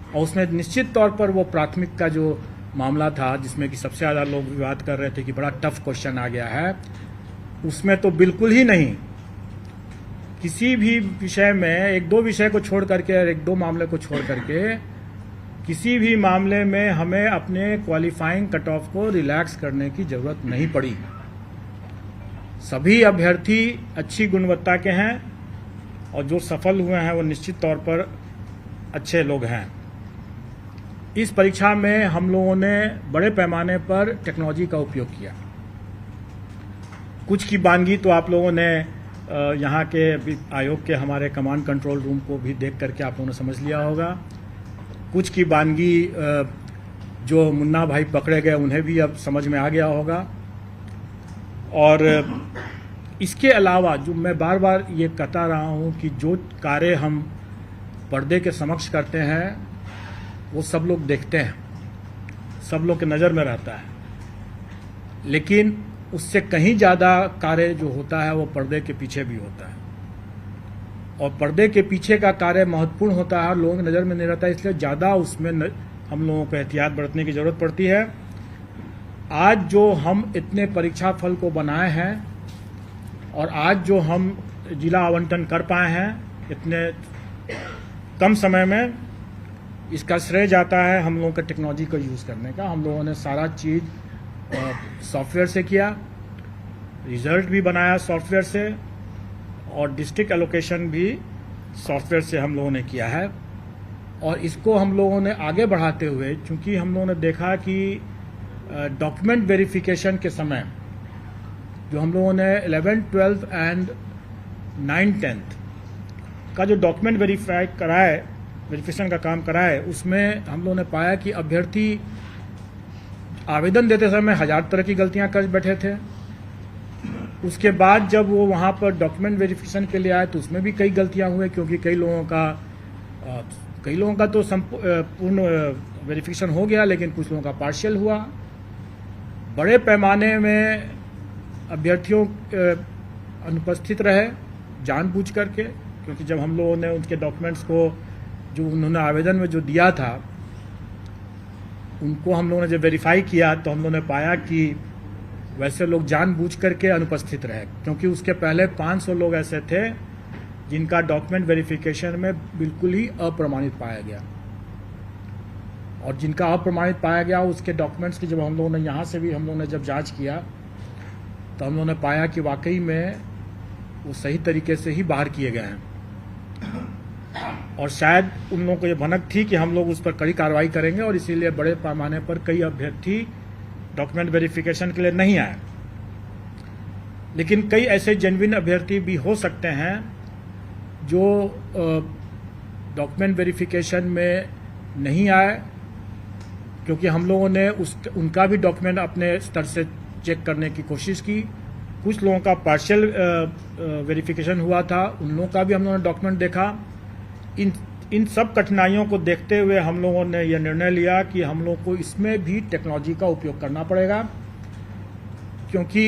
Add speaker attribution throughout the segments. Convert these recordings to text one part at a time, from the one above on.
Speaker 1: और उसमें निश्चित तौर पर वो प्राथमिक का जो मामला था जिसमें कि सबसे ज़्यादा लोग विवाद कर रहे थे कि बड़ा टफ क्वेश्चन आ गया है, उसमें तो बिल्कुल ही नहीं। किसी भी विषय में एक दो विषय को छोड़ करके और एक दो मामले को छोड़ करके किसी भी मामले में हमें अपने क्वालिफाइंग कट ऑफ को रिलैक्स करने की जरूरत नहीं पड़ी। सभी अभ्यर्थी अच्छी गुणवत्ता के हैं और जो सफल हुए हैं वो निश्चित तौर पर अच्छे लोग हैं। इस परीक्षा में हम लोगों ने बड़े पैमाने पर टेक्नोलॉजी का उपयोग किया। कुछ की बानगी तो आप लोगों ने यहाँ के आयोग के हमारे कमांड कंट्रोल रूम को भी देख करके आप लोगों ने समझ लिया होगा। कुछ की बानगी जो मुन्ना भाई पकड़े गए उन्हें भी अब समझ में आ गया होगा। और इसके अलावा जो मैं बार बार ये कहता रहा हूँ कि जो कार्य हम पर्दे के समक्ष करते हैं वो सब लोग देखते हैं, सब लोग के नज़र में रहता है, लेकिन उससे कहीं ज़्यादा कार्य जो होता है वो पर्दे के पीछे भी होता है। और पर्दे के पीछे का कार्य महत्वपूर्ण होता है, लोगों की नज़र में नहीं रहता, इसलिए ज़्यादा उसमें हम लोगों को एहतियात बरतने की ज़रूरत पड़ती है। आज जो हम इतने परीक्षा फल को बनाए हैं और आज जो हम जिला आवंटन कर पाए हैं इतने कम समय में, इसका श्रेय जाता है हम लोगों के टेक्नोलॉजी को यूज़ करने का। हम लोगों ने सारा चीज़ सॉफ्टवेयर से किया, रिजल्ट भी बनाया सॉफ्टवेयर से, और डिस्ट्रिक्ट एलोकेशन भी सॉफ्टवेयर से हम लोगों ने किया है। और इसको हम लोगों ने आगे बढ़ाते हुए, चूंकि हम लोगों ने देखा कि डॉक्यूमेंट वेरिफिकेशन के समय जो हम लोगों ने 11th, 12th and 9th, 10th का जो डॉक्यूमेंट वेरिफिकेशन का काम कराए, उसमें हम लोगों ने पाया कि अभ्यर्थी आवेदन देते समय 1000 तरह की गलतियां कर बैठे थे। उसके बाद जब वो वहाँ पर डॉक्यूमेंट वेरिफिकेशन के लिए आए तो उसमें भी कई गलतियां हुए, क्योंकि कई लोगों का तो पूर्ण वेरिफिकेशन हो गया, लेकिन कुछ लोगों का पार्शियल हुआ। बड़े पैमाने में अभ्यर्थियों अनुपस्थित रहे जानबूझ करके, क्योंकि जब हम लोगों ने उनके डॉक्यूमेंट्स को जो उन्होंने आवेदन में जो दिया था उनको हम लोगों ने जब वेरीफाई किया तो हम लोगों ने पाया कि वैसे लोग जानबूझ करके अनुपस्थित रहे, क्योंकि उसके पहले 500 लोग ऐसे थे जिनका डॉक्यूमेंट वेरिफिकेशन में बिल्कुल ही अप्रमाणित पाया गया। और जिनका अप्रमाणित पाया गया उसके डॉक्यूमेंट्स की जब हम लोगों ने यहाँ से भी हम लोगों ने जब जांच किया तो हम लोगों ने पाया कि वाकई में वो सही तरीके से ही बाहर किए गए हैं। और शायद उन लोगों को ये भनक थी कि हम लोग उस पर कड़ी कार्रवाई करेंगे, और इसीलिए बड़े पैमाने पर कई अभ्यर्थी डॉक्यूमेंट वेरिफिकेशन के लिए नहीं आए। लेकिन कई ऐसे जेन्युइन अभ्यर्थी भी हो सकते हैं जो डॉक्यूमेंट वेरिफिकेशन में नहीं आए, क्योंकि हम लोगों ने उनका भी डॉक्यूमेंट अपने स्तर से चेक करने की कोशिश की। कुछ लोगों का पार्शियल वेरिफिकेशन हुआ था, उन लोगों का भी हम लोगों ने डॉक्यूमेंट देखा। इन सब कठिनाइयों को देखते हुए हम लोगों ने यह निर्णय लिया कि हम लोग को इसमें भी टेक्नोलॉजी का उपयोग करना पड़ेगा, क्योंकि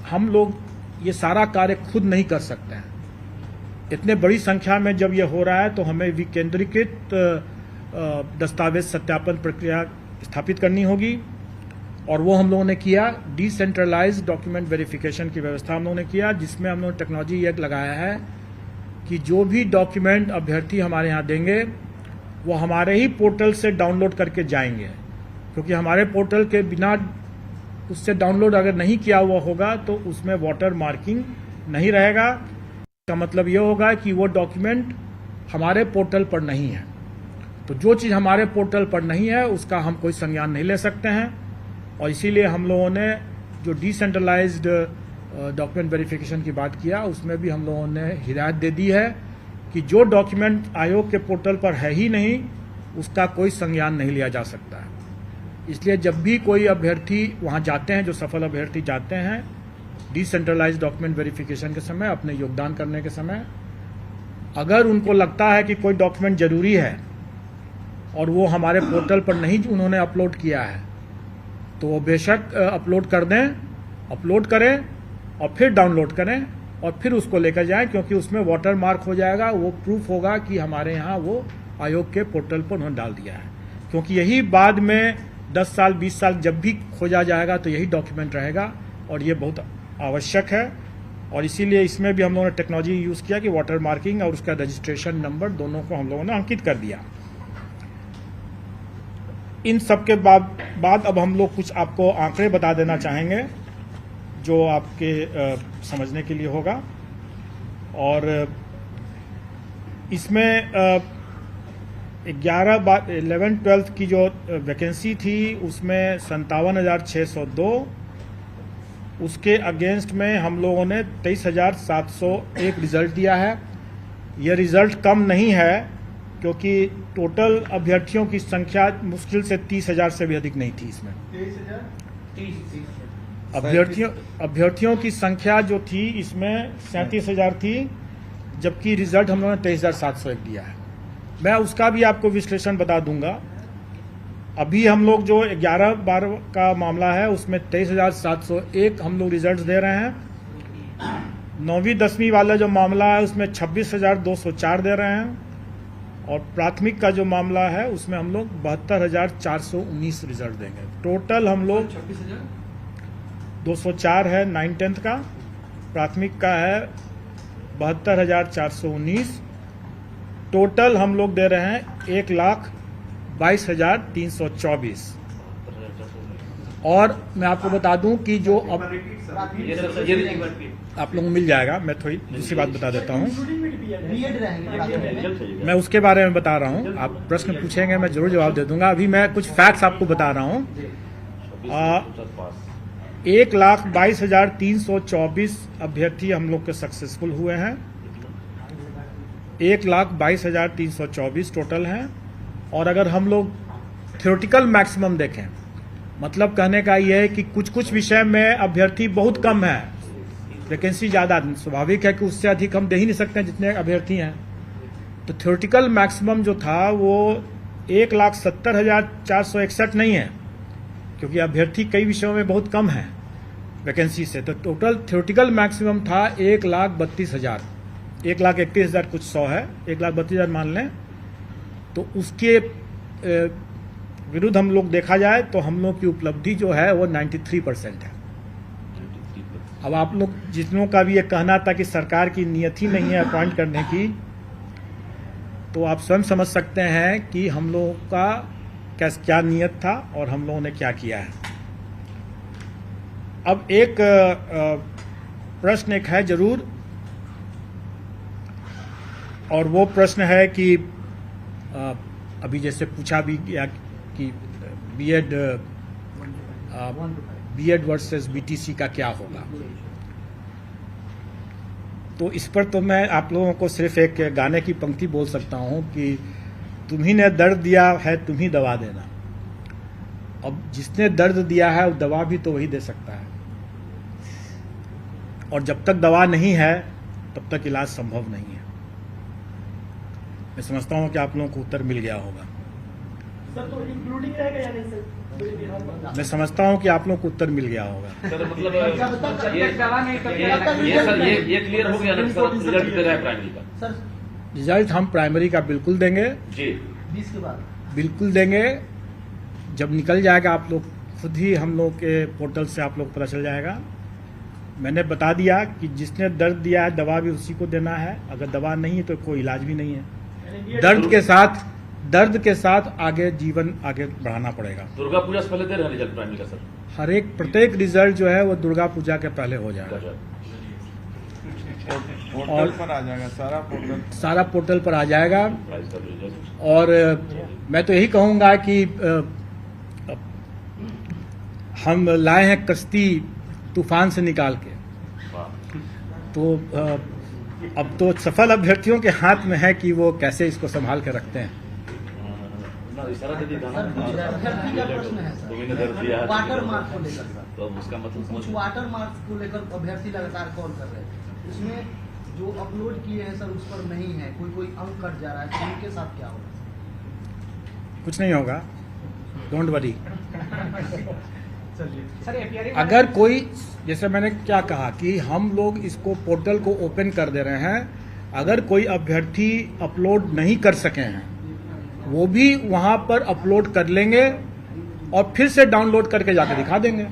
Speaker 1: हम लोग ये सारा कार्य खुद नहीं कर सकते हैं। इतने बड़ी संख्या में जब ये हो रहा है तो हमें विकेंद्रीकृत दस्तावेज सत्यापन प्रक्रिया स्थापित करनी होगी, और वो हम लोगों ने किया। डिसेंट्रलाइज्ड डॉक्यूमेंट वेरिफिकेशन की व्यवस्था हम लोगों ने किया, जिसमें हम लोगों ने टेक्नोलॉजी एक लगाया है कि जो भी डॉक्यूमेंट अभ्यर्थी हमारे यहाँ देंगे वो हमारे ही पोर्टल से डाउनलोड करके जाएंगे, क्योंकि हमारे पोर्टल के बिना उससे डाउनलोड अगर नहीं किया हुआ होगा तो उसमें वाटर मार्किंग नहीं रहेगा। इसका मतलब ये होगा कि वो डॉक्यूमेंट हमारे पोर्टल पर नहीं है। तो जो चीज़ हमारे पोर्टल पर नहीं है उसका हम कोई संज्ञान नहीं ले सकते हैं, और इसीलिए हम लोगों ने जो डिसेंट्रलाइज्ड डॉक्यूमेंट वेरिफिकेशन की बात किया उसमें भी हम लोगों ने हिदायत दे दी है कि जो डॉक्यूमेंट आयोग के पोर्टल पर है ही नहीं उसका कोई संज्ञान नहीं लिया जा सकता है। इसलिए जब भी कोई अभ्यर्थी वहां जाते हैं, जो सफल अभ्यर्थी जाते हैं डिसेंट्रलाइज्ड डॉक्यूमेंट वेरिफिकेशन के समय, अपने योगदान करने के समय, अगर उनको लगता है कि कोई डॉक्यूमेंट जरूरी है और वो हमारे पोर्टल पर नहीं उन्होंने अपलोड किया है तो वो बेशक अपलोड कर दें, अपलोड करें और फिर डाउनलोड करें और फिर उसको लेकर जाएं, क्योंकि उसमें वाटर मार्क हो जाएगा। वो प्रूफ होगा कि हमारे यहाँ वो आयोग के पोर्टल पर उन्होंने डाल दिया है, क्योंकि यही बाद में 10 साल 20 साल जब भी खोजा जाएगा तो यही डॉक्यूमेंट रहेगा और ये बहुत आवश्यक है। और इसीलिए इसमें भी हम लोगों ने टेक्नोलॉजी यूज़ किया कि वाटर मार्किंग और उसका रजिस्ट्रेशन नंबर दोनों को हम लोगों ने अंकित कर दिया। इन सब के बाद अब हम लोग कुछ आपको आंकड़े बता देना चाहेंगे जो आपके समझने के लिए होगा। और इसमें 11-12 की जो वैकेंसी थी उसमें 57,602, उसके अगेंस्ट में हम लोगों ने 23,701 रिजल्ट दिया है। यह रिजल्ट कम नहीं है क्योंकि टोटल अभ्यर्थियों की संख्या मुश्किल से 30,000 से भी अधिक नहीं थी। इसमें 23,000 अभ्यर्थियों की संख्या जो थी इसमें 37,000 थी, जबकि रिजल्ट हम लोगों ने 23,701 दिया है। मैं उसका भी आपको विश्लेषण बता दूंगा। अभी हम लोग जो 11-12 का मामला है उसमें 23,701 हम लोग रिजल्ट दे रहे हैं। 9वीं-10वीं वाला जो मामला है उसमें 26,204 दे रहे हैं। और प्राथमिक का जो मामला है उसमें हम लोग 72,419 रिजल्ट देंगे। टोटल हम लोग 204 है 9-10 का, प्राथमिक का है 72,419। टोटल हम लोग दे रहे हैं 1,22,324। और मैं आपको बता दूं कि जो अब आप लोगों को मिल जाएगा, मैं थोड़ी दूसरी बात बता देता हूं, मैं उसके बारे में बता रहा हूं। आप प्रश्न पूछेंगे मैं जरूर जवाब दे दूंगा। अभी मैं कुछ फैक्ट्स आपको बता रहा हूं। 1,22,324 अभ्यर्थी हम लोग के सक्सेसफुल हुए हैं। 1,22,324 टोटल हैं। और अगर हम लोग थ्योरेटिकल मैक्सिमम देखें, मतलब कहने का यह है कि कुछ कुछ विषय में अभ्यर्थी बहुत कम है, वैकेंसी ज़्यादा, स्वाभाविक है कि उससे अधिक हम दे ही नहीं सकते हैं जितने अभ्यर्थी हैं। तो थ्योरेटिकल मैक्सिमम जो था वो 1,70,461 नहीं है, क्योंकि अभ्यर्थी कई विषयों में बहुत कम है वैकेंसी से। तो टोटल थ्योरेटिकल मैक्सिमम था 1,32,000, 1,31,000 कुछ 100 है, 1,32,000 मान लें। तो उसके विरुद्ध हम लोग देखा जाए तो हम लोग की उपलब्धि जो है वो 93% है। अब आप लोग जितनों का भी ये कहना था कि सरकार की नियत ही नहीं है अपॉइंट करने की, तो आप स्वयं समझ सकते हैं कि हम लोगों का क्या नियत था और हम लोगों ने क्या किया है। अब एक प्रश्न एक है जरूर, और वो प्रश्न है कि अभी जैसे पूछा भी गया कि बीएड वर्सेस बीटीसी का क्या होगा। तो इस पर तो मैं आप लोगों को सिर्फ एक गाने की पंक्ति बोल सकता हूं कि तुम्ही ने दर्द दिया है तुम ही दवा देना। अब जिसने दर्द दिया है वो दवा भी तो वही दे सकता है, और जब तक दवा नहीं है तब तक इलाज संभव नहीं है। मैं समझता हूं कि आप लोगों को उत्तर मिल गया होगा।
Speaker 2: सर तो इंक्लूडिंग रहेगा या नहीं सर?
Speaker 1: मैं समझता हूं कि आप लोगों को उत्तर मिल गया होगा।
Speaker 3: सर मतलब ये क्लियर हो गया ना सर, रिजल्ट दे रहा है प्राइमरी का।
Speaker 2: सर
Speaker 1: रिजल्ट हम प्राइमरी का बिल्कुल देंगे
Speaker 3: जी,
Speaker 2: 20 के बाद
Speaker 1: बिल्कुल देंगे। जब निकल जाएगा आप लोग खुद ही हम लोग के पोर्टल से आप लोग पता चल जाएगा। मैंने बता दिया कि जिसने दर्द दिया है दवा भी उसी को देना है, अगर दवा नहीं है तो कोई इलाज भी नहीं है। दर्द के साथ आगे जीवन आगे बढ़ाना पड़ेगा।
Speaker 3: दुर्गा पूजा से पहले दे रहे हैं रिजल्ट प्राइमरी का सर?
Speaker 1: हर एक प्रत्येक रिजल्ट जो है वो दुर्गा पूजा के पहले हो जाएगा।
Speaker 4: पोर्टल पर आ जाएगा,
Speaker 1: सारा पोर्टल पर आ जाएगा। और मैं तो यही कहूंगा कि हम लाए हैं कश्ती तूफान से निकाल के, तो अब तो सफल अभ्यर्थियों के हाथ में है कि वो कैसे इसको संभाल के रखते हैं।
Speaker 2: अभ्यर्थी का प्रश्न है सर, वाटर मार्क को लेकर सर,
Speaker 3: तो उसका मतलब
Speaker 2: कुछ वाटर मार्क को लेकर अभ्यर्थी लगातार कॉल कर रहे हैं। उसमें जो अपलोड किए हैं सर उस पर नहीं है, कोई अंक कट जा रहा है, तो उनके साथ क्या होगा?
Speaker 1: कुछ नहीं होगा, डोंट वरी। अगर कोई, जैसे मैंने क्या कहा कि हम लोग इसको पोर्टल को ओपन कर दे रहे हैं, अगर कोई अभ्यर्थी अपलोड नहीं कर सके हैं वो भी वहां पर अपलोड कर लेंगे और फिर से डाउनलोड करके जाकर दिखा देंगे।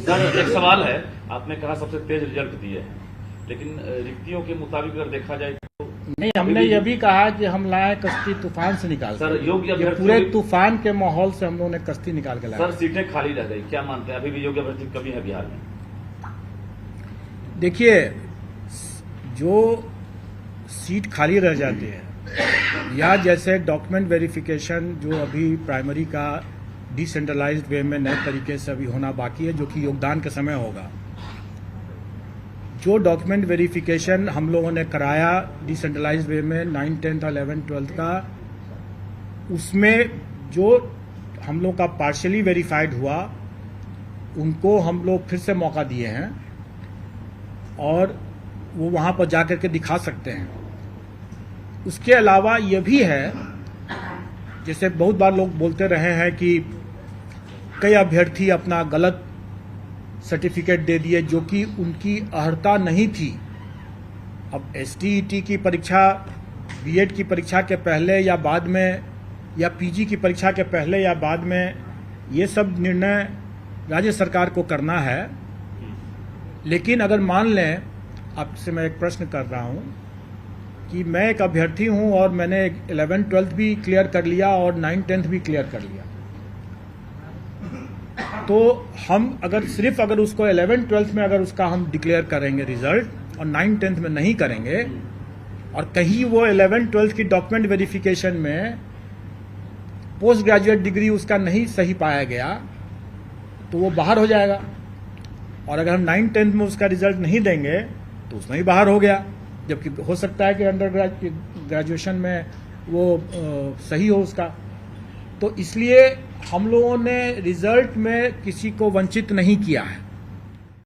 Speaker 3: सर एक सवाल है, आपने कहा सबसे तेज रिजल्ट दिए हैं, लेकिन रिक्तियों के मुताबिक अगर देखा जाए तो
Speaker 1: नहीं, हमने ये भी कहा कि हम लाए कश्ती तूफान से निकाल
Speaker 3: सर योग्य
Speaker 1: ये
Speaker 3: अभ्यर्थी
Speaker 1: पूरे तूफान के माहौल से हम लोगों ने कश्ती निकाल के
Speaker 3: सर
Speaker 1: लाया।
Speaker 3: सीटें खाली रह गई, क्या मानते हैं अभी भी योग्य अभ्यर्थी की कमी है बिहार में?
Speaker 1: देखिए, जो सीट खाली रह जाती है या जैसे डॉक्यूमेंट वेरिफिकेशन जो अभी प्राइमरी का डिसेंट्रलाइज्ड वे में नए तरीके से अभी होना बाकी है, जो कि योगदान के समय होगा। जो डॉक्यूमेंट वेरिफिकेशन हम लोगों ने कराया डिसेंट्रलाइज्ड वे में 9, 10th, 11th, 12th का, उसमें जो हम लोग का पार्शियली वेरीफाइड हुआ उनको हम लोग फिर से मौका दिए हैं और वो वहां पर जाकर के दिखा सकते हैं। उसके अलावा ये भी है, जैसे बहुत बार लोग बोलते रहे हैं कि कई अभ्यर्थी अपना गलत सर्टिफिकेट दे दिए जो कि उनकी अर्हता नहीं थी। अब STET की परीक्षा, B.Ed की परीक्षा के पहले या बाद में, या PG की परीक्षा के पहले या बाद में, ये सब निर्णय राज्य सरकार को करना है। लेकिन अगर मान लें, आपसे मैं एक प्रश्न कर रहा हूं कि मैं एक अभ्यर्थी हूं और मैंने 11th, 12th भी क्लियर कर लिया और 9, 10th भी क्लियर कर लिया, तो हम अगर उसको 11th, 12th में अगर उसका हम डिक्लेयर करेंगे रिजल्ट और 9, 10th में नहीं करेंगे और कहीं वो 11th, 12th की डॉक्यूमेंट वेरिफिकेशन में पोस्ट ग्रेजुएट डिग्री उसका नहीं सही पाया गया तो वो बाहर हो जाएगा। और अगर हम 9, 10th में उसका रिजल्ट नहीं देंगे तो उसमें ही बाहर हो गया, जबकि हो सकता है कि अंडर ग्रेजुएशन में वो सही हो उसका। तो इसलिए हम लोगों ने रिजल्ट में किसी को वंचित नहीं किया है।